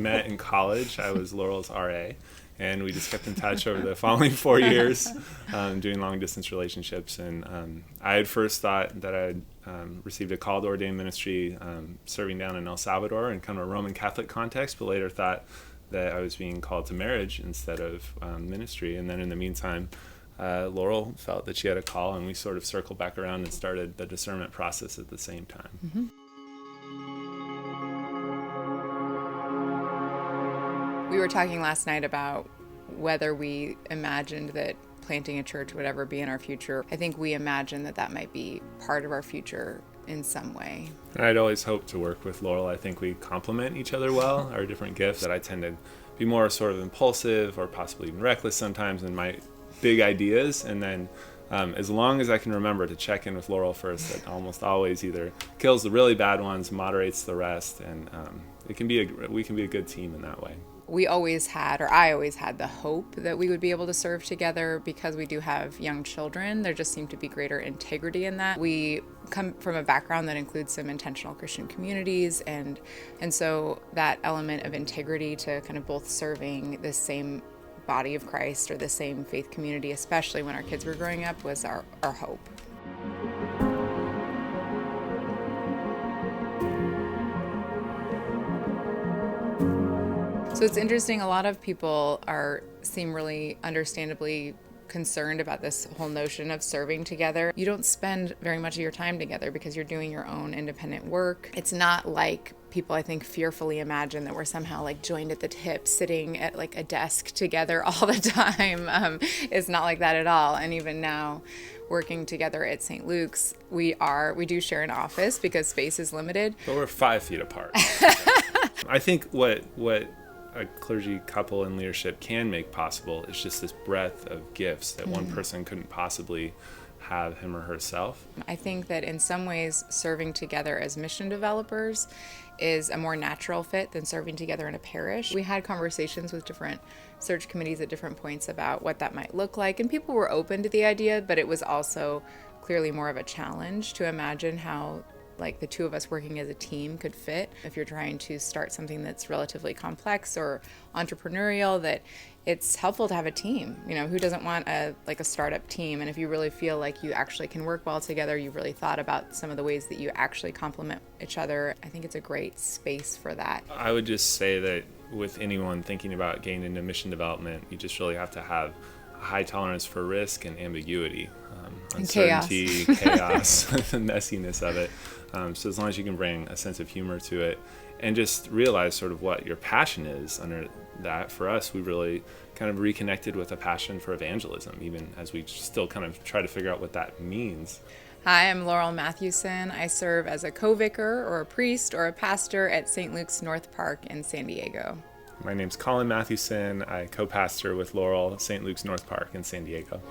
met in college. I was Laurel's RA, and we just kept in touch over the following 4 years, doing long-distance relationships. And I had first thought that I had received a call to ordained ministry serving down in El Salvador in kind of a Roman Catholic context, but later thought that I was being called to marriage instead of ministry. And then in the meantime, Laurel felt that she had a call, and we sort of circled back around and started the discernment process at the same time. Mm-hmm. We were talking last night about whether we imagined that planting a church would ever be in our future. I think we imagine that that might be part of our future in some way. I'd always hoped to work with Laurel. I think we complement each other well, our different gifts. That I tend to be more sort of impulsive or possibly even reckless sometimes in my big ideas, and then as long as I can remember to check in with Laurel first, that almost always either kills the really bad ones, moderates the rest, and we can be a good team in that way. I always had the hope that we would be able to serve together because we do have young children. There just seemed to be greater integrity in that. We come from a background that includes some intentional Christian communities, and so that element of integrity to kind of both serving the same body of Christ or the same faith community, especially when our kids were growing up, was our hope. So it's interesting, a lot of people seem really understandably concerned about this whole notion of serving together. You don't spend very much of your time together because you're doing your own independent work. It's not like people, I think, fearfully imagine that we're somehow like joined at the hip, sitting at like a desk together all the time. It's not like that at all. And even now, working together at St. Luke's, we do share an office because space is limited. But we're 5 feet apart. I think what a clergy couple in leadership can make possible is just this breadth of gifts that one person couldn't possibly have him or herself. I think that in some ways serving together as mission developers is a more natural fit than serving together in a parish. We had conversations with different search committees at different points about what that might look like, and people were open to the idea, but it was also clearly more of a challenge to imagine how like the two of us working as a team could fit. If you're trying to start something that's relatively complex or entrepreneurial, that it's helpful to have a team. You know, who doesn't want a startup team? And if you really feel like you actually can work well together, you've really thought about some of the ways that you actually complement each other, I think it's a great space for that. I would just say that with anyone thinking about getting into mission development, you just really have to have a high tolerance for risk and ambiguity, uncertainty, chaos, the messiness of it. So as long as you can bring a sense of humor to it and just realize sort of what your passion is under that. For us, we really kind of reconnected with a passion for evangelism, even as we still kind of try to figure out what that means. Hi, I'm Laurel Mathewson. I serve as a co-vicar or a priest or a pastor at St. Luke's North Park in San Diego. My name's Colin Mathewson. I co-pastor with Laurel at St. Luke's North Park in San Diego.